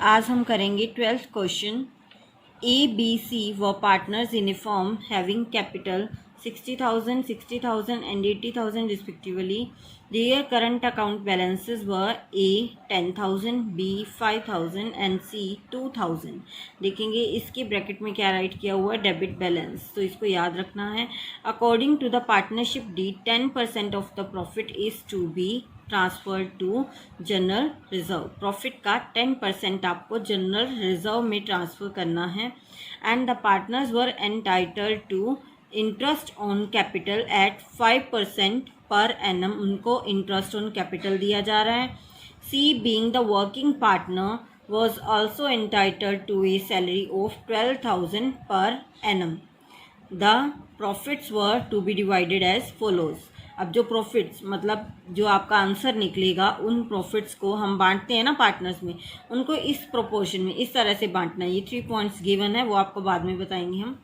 आज हम करेंगे 12th question. A B C व partners in A firm having capital 60,000, 60,000 and 80,000 respectively. Their current account balances were A 10,000, B 5,000 and C 2,000. देखेंगे इसके bracket में क्या राइट किया हुआ है, डेबिट बैलेंस, तो इसको याद रखना है। According to the partnership deed 10% of the profit is to be transfer to general reserve. Profit का 10% आपको जनरल रिजर्व में ट्रांसफ़र करना है। And the partners were entitled to interest on capital at 5% per annum. उनको interest on capital दिया जा रहा है। C being the working partner was also entitled to a salary of 12,000 per annum. The profits were to be divided as follows. अब जो profits मतलब जो आपका आंसर निकलेगा, उन प्रॉफिट्स को हम बांटते हैं ना पार्टनर्स में, उनको इस प्रोपोर्शन में इस तरह से बांटना है। ये 3 पॉइंट्स गिवन है, वो आपको बाद में बताएंगे हम।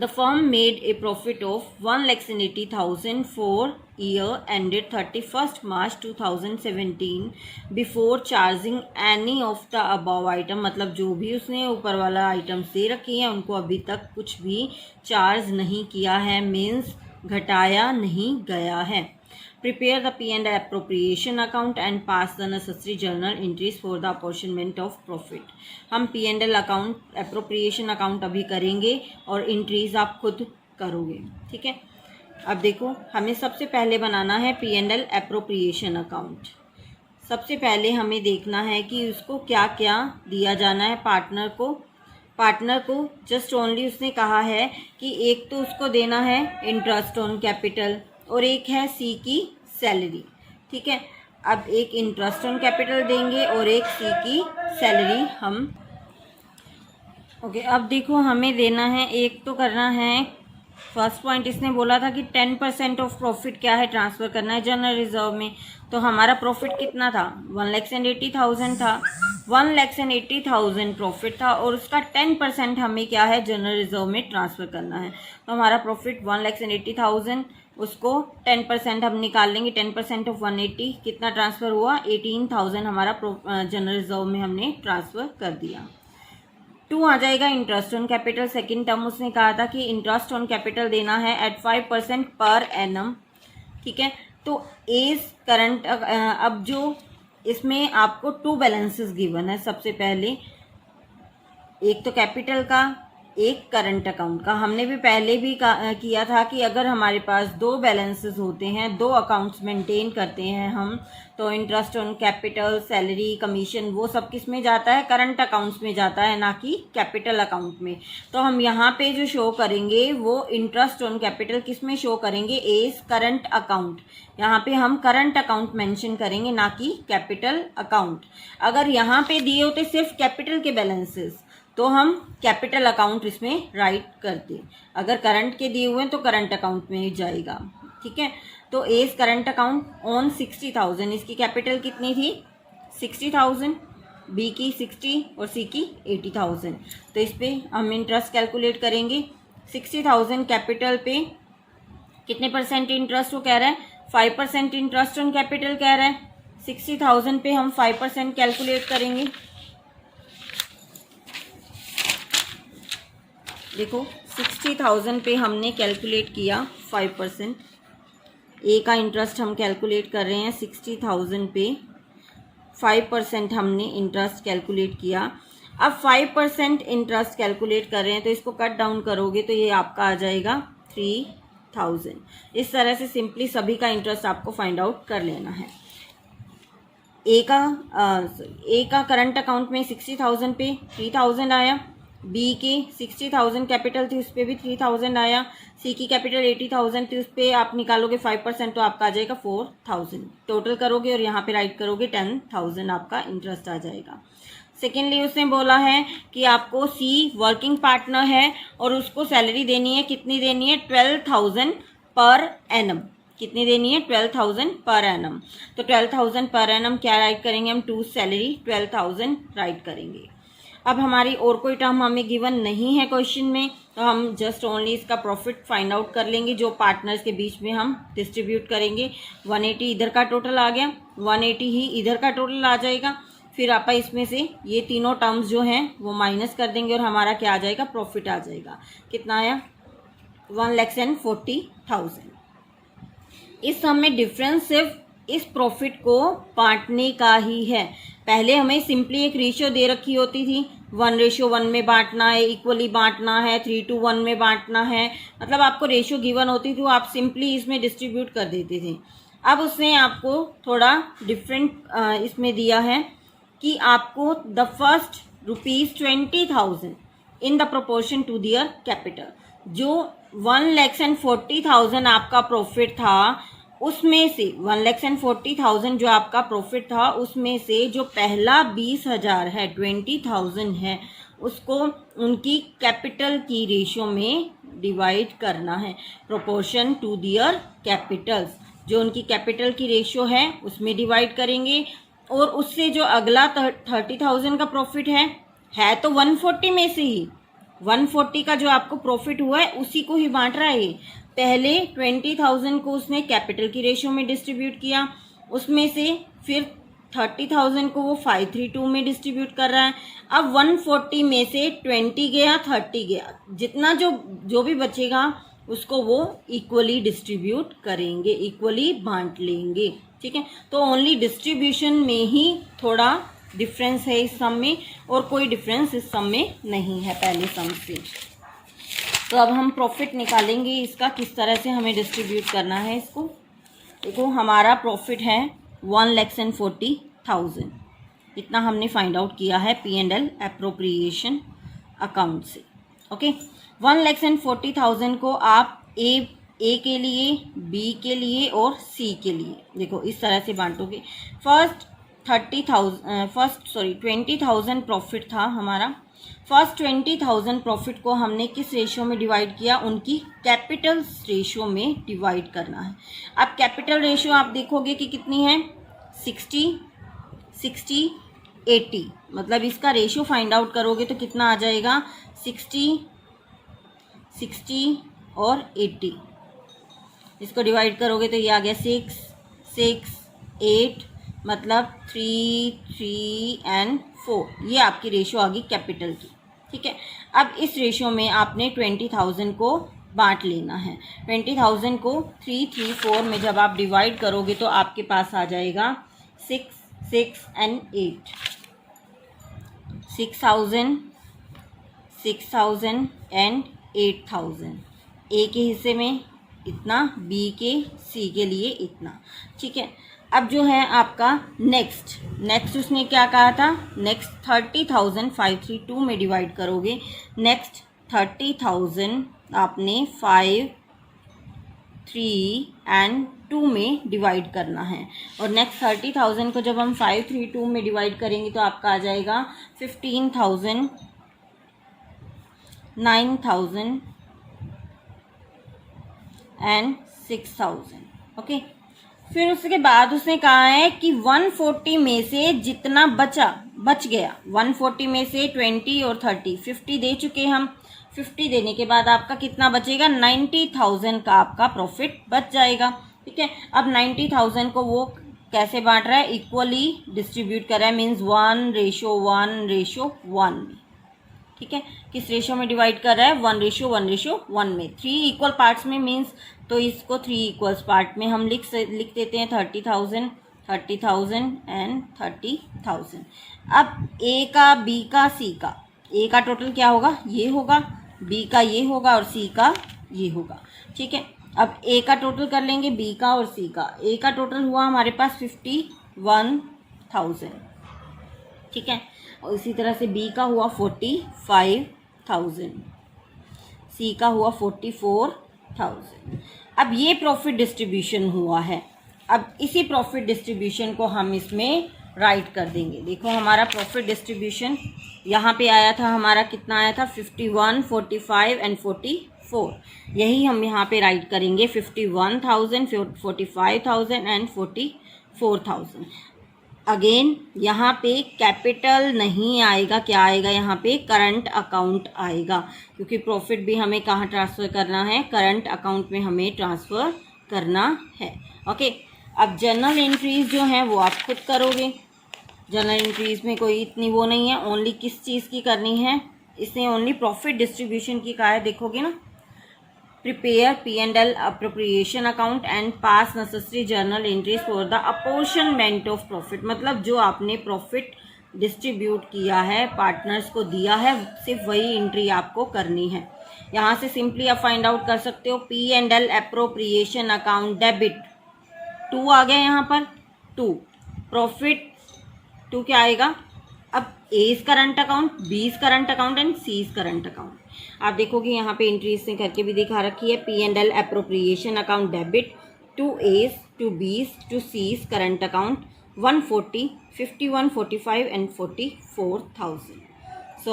The firm made a profit of 1,80,000 for year ended 31 March 2017 before charging any of the above item. मतलब जो भी उसने ऊपर वाला आइटम्स दे रखी हैं उनको अभी तक कुछ भी चार्ज नहीं किया है, मीन्स घटाया नहीं गया है। Prepare the P and appropriation account and pass the necessary journal entries for the apportionment of profit. हम P and L account, appropriation account अभी करेंगे और एंट्रीज आप खुद करोगे, ठीक है। अब देखो, हमें सबसे पहले बनाना है P and L appropriation account. सबसे पहले हमें देखना है कि उसको क्या क्या दिया जाना है पार्टनर को। पार्टनर को जस्ट ओनली उसने कहा है कि एक तो उसको देना है इंटरेस्ट ऑन कैपिटल और एक है सी की सैलरी, ठीक है। अब एक इंटरेस्ट ऑन कैपिटल देंगे और एक सी की सैलरी हम ओके। अब देखो, हमें देना है, एक तो करना है, फर्स्ट पॉइंट इसने बोला था कि 10% ऑफ प्रॉफिट क्या है, ट्रांसफ़र करना है जनरल रिजर्व में। तो हमारा प्रॉफिट कितना था, 1,80,000 था। 1,80,000 प्रॉफिट था और उसका 10% हमें क्या है, जनरल रिजर्व में ट्रांसफ़र करना है। तो हमारा प्रॉफिट 1,80,000, उसको 10% हम निकाल लेंगे। 10% ऑफ 180 कितना ट्रांसफ़र हुआ, 18,000 हमारा जनरल रिजर्व में हमने ट्रांसफ़र कर दिया। 2 आ जाएगा interest on capital. Second term उसने कहा था कि इंटरेस्ट ऑन कैपिटल देना है एट 5% पर एनम, ठीक है। तो एज करंट, अब जो इसमें आपको 2 बैलेंसेस गिवन है। सबसे पहले एक तो कैपिटल का, एक करंट अकाउंट का। हमने भी पहले भी किया था कि अगर हमारे पास 2 बैलेंसेस होते हैं, 2 अकाउंट्स मेंटेन करते हैं हम, तो interest on capital, salary, commission, वो सब किस में जाता है, करंट अकाउंट्स में जाता है, ना कि कैपिटल अकाउंट में। तो हम यहाँ पे जो शो करेंगे वो इंटरेस्ट ऑन कैपिटल किस में शो करेंगे, एज करंट अकाउंट। यहाँ पे हम करंट अकाउंट मेंशन करेंगे, ना कि कैपिटल अकाउंट। अगर यहाँ पे दिए होते सिर्फ कैपिटल के बैलेंसेस तो हम कैपिटल अकाउंट इसमें राइट करते। अगर करंट के दिए हुए हैं तो करंट अकाउंट में जाएगा, ठीक है। तो एज करंट अकाउंट ऑन 60,000, इसकी कैपिटल कितनी थी, 60,000, बी की 60 और सी की 80,000। तो इस पे हम इंटरेस्ट कैलकुलेट करेंगे। 60,000 कैपिटल पे कितने परसेंट इंटरेस्ट वो कह रहा है, 5% इंटरेस्ट ऑन कैपिटल कह रहा है। 60,000 पे हम 5% कैलकुलेट करेंगे। देखो, 60,000 पे हमने कैलकुलेट किया 5%। ए का इंटरेस्ट हम कैलकुलेट कर रहे हैं 60,000 पे 5% हमने इंटरेस्ट कैलकुलेट किया। अब 5% इंटरेस्ट कैलकुलेट कर रहे हैं तो इसको कट डाउन करोगे तो ये आपका आ जाएगा 3,000। इस तरह से सिंपली सभी का इंटरेस्ट आपको फाइंड आउट कर लेना है। ए का करंट अकाउंट में 60,000 पे 3,000 आया। बी की 60,000 कैपिटल थी, उस पर भी 3,000 आया। सी की कैपिटल 80,000 थी, उस पर आप निकालोगे 5% तो आपका आ जाएगा 4,000। टोटल करोगे और यहाँ पे राइट करोगे 10,000 आपका इंटरेस्ट आ जाएगा। सेकेंडली उसने बोला है कि आपको सी वर्किंग पार्टनर है और उसको सैलरी देनी है, कितनी देनी है, 12,000 पर एनम। कितनी देनी है, 12,000 पर एनम। तो 12,000 पर एनम क्या राइट करेंगे हम, टू सैलरी 12,000 राइट करेंगे। अब हमारी और कोई टर्म हमें गिवन नहीं है क्वेश्चन में, तो हम जस्ट ओनली इसका प्रॉफिट फाइंड आउट कर लेंगे जो पार्टनर्स के बीच में हम डिस्ट्रीब्यूट करेंगे। 180 इधर का टोटल आ गया, 180 ही इधर का टोटल आ जाएगा। फिर आप इसमें से ये तीनों टर्म्स जो हैं वो माइनस कर देंगे और हमारा क्या आ जाएगा, प्रॉफिट आ जाएगा। कितना आया, 1,40,000। इस सम में डिफरेंस सिर्फ इस प्रॉफिट को बांटने का ही है। पहले हमें सिंपली एक रेशियो दे रखी होती थी, 1:1 में बांटना है, इक्वली बांटना है, 3:1 में बांटना है, मतलब आपको रेशियो गिवन होती थी, आप सिंपली इसमें डिस्ट्रीब्यूट कर देते थे। अब उसने आपको थोड़ा डिफरेंट इसमें दिया है कि आपको the first ₹20,000 in the proportion to their capital. जो 1,40,000 आपका प्रॉफिट था उसमें से 1,40,000 जो आपका प्रॉफिट था उसमें से जो पहला 20,000 है, 20,000 है, उसको उनकी कैपिटल की रेशियो में डिवाइड करना है, प्रोपोर्शन टू दियर कैपिटल्स। जो उनकी कैपिटल की रेशियो है उसमें डिवाइड करेंगे और उससे जो अगला 30,000 का प्रॉफिट है तो 140 में से ही 140 का जो आपको प्रॉफिट हुआ है उसी को ही बांट रहा है। पहले 20,000 को उसने कैपिटल की रेशियो में डिस्ट्रीब्यूट किया, उसमें से फिर 30,000 को वो 532 में डिस्ट्रीब्यूट कर रहा है। अब 140 में से 20 गया, 30 गया, जितना जो भी बचेगा उसको वो इक्वली डिस्ट्रीब्यूट करेंगे, इक्वली बांट लेंगे। ठीक है, तो ओनली डिस्ट्रीब्यूशन में ही थोड़ा डिफरेंस है इस सम में, और कोई डिफरेंस इस सम में नहीं है पहले सम से। तो अब हम प्रॉफिट निकालेंगे इसका, किस तरह से हमें डिस्ट्रीब्यूट करना है इसको। देखो हमारा प्रॉफिट है 1,40,000, इतना हमने फाइंड आउट किया है P&L एप्रोप्रिएशन अकाउंट से। ओके, 1,40,000 को आप ए के लिए, बी के लिए और सी के लिए देखो इस तरह से बांटोगे। फर्स्ट 20,000 प्रॉफिट था हमारा। फर्स्ट 20,000 प्रॉफिट को हमने किस रेशियो में डिवाइड किया, उनकी कैपिटल रेशियो में डिवाइड करना है। अब कैपिटल रेशियो आप देखोगे कि कितनी है, 60, 80, मतलब इसका रेशियो फाइंड आउट करोगे तो कितना आ जाएगा, 60 और 80। इसको डिवाइड करोगे तो ये आ गया 6, 8, मतलब 3, 3 and 4, ये आपकी रेशियो आ गई कैपिटल की। ठीक है, अब इस रेशियो में आपने 20,000 को बांट लेना है। 20,000 को 3, 3, 4 में जब आप डिवाइड करोगे तो आपके पास आ जाएगा 6, 6 and 8, 6,000 and 8,000। ए के हिस्से में इतना, बी के, सी के लिए इतना। ठीक है, अब जो है आपका नेक्स्ट उसने क्या कहा था, नेक्स्ट 30,000 532 में डिवाइड करोगे। नेक्स्ट 30,000 आपने 5, 3 and 2 में डिवाइड करना है, और नेक्स्ट 30,000 को जब हम 532 में डिवाइड करेंगे तो आपका आ जाएगा 15,000, 9,000 and 6,000। ओके, फिर उसके बाद उसने कहा है कि 140 में से जितना बच गया, 140 में से 20 और 30, 50 दे चुके हम। 50 देने के बाद आपका कितना बचेगा, 90,000 का आपका प्रॉफिट बच जाएगा। ठीक है, अब 90,000 को वो कैसे बांट रहा है, इक्वली डिस्ट्रीब्यूट कर रहा है, मीन्स 1:1 में। ठीक है, किस रेशियो में डिवाइड कर रहा है, 1:1 में, 3 इक्वल पार्ट्स में, मीन्स तो इसको 3 इक्वल्स पार्ट में हम लिख देते हैं, 30,000 एंड 30,000। अब ए का, बी का, सी का, ए का टोटल क्या होगा, ये होगा, बी का ये होगा और सी का ये होगा। ठीक है, अब ए का टोटल कर लेंगे, बी का और सी का। ए का टोटल हुआ हमारे पास 51,000। ठीक है, और इसी तरह से बी का हुआ 45,000, सी का हुआ 44,000। अब ये प्रॉफिट डिस्ट्रीब्यूशन हुआ है। अब इसी प्रॉफिट डिस्ट्रीब्यूशन को हम इसमें राइट कर देंगे। देखो हमारा प्रॉफिट डिस्ट्रीब्यूशन यहाँ पे आया था, हमारा कितना आया था, 51, 45 एंड 44। यही हम यहाँ पे राइट करेंगे, 51,000, 45,000 एंड 44,000। अगेन यहाँ पे कैपिटल नहीं आएगा, क्या आएगा यहाँ पे, करंट अकाउंट आएगा, क्योंकि प्रॉफिट भी हमें कहाँ ट्रांसफ़र करना है, करंट अकाउंट में हमें ट्रांसफ़र करना है। ओके, अब जर्नल एंट्रीज जो हैं वो आप खुद करोगे। जर्नल एंट्रीज में कोई इतनी वो नहीं है, ओनली किस चीज़ की करनी है, इसने ओनली प्रॉफिट डिस्ट्रीब्यूशन की कहा है। देखोगे ना, prepare P&L appropriation account and pass necessary journal entries for the apportionment of profit. मतलब जो आपने प्रॉफिट डिस्ट्रीब्यूट किया है, पार्टनर्स को दिया है, सिर्फ वही एंट्री आपको करनी है। यहाँ से सिंपली आप फाइंड आउट कर सकते हो P&L अप्रोप्रिएशन अकाउंट डेबिट 2 आ गया यहाँ पर 2, प्रॉफिट 2 क्या आएगा। अब A is current account, B is current account and C is current account. आप देखोगे यहाँ पे एंट्रीज ने करके भी दिखा रखी है। P&L appropriation account debit to A's, to B's, to C's current account 140, 51, 45 and 44,000. So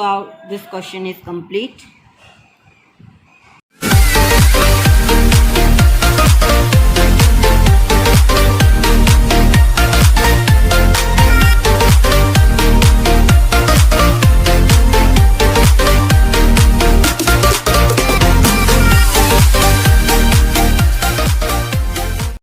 this question is complete.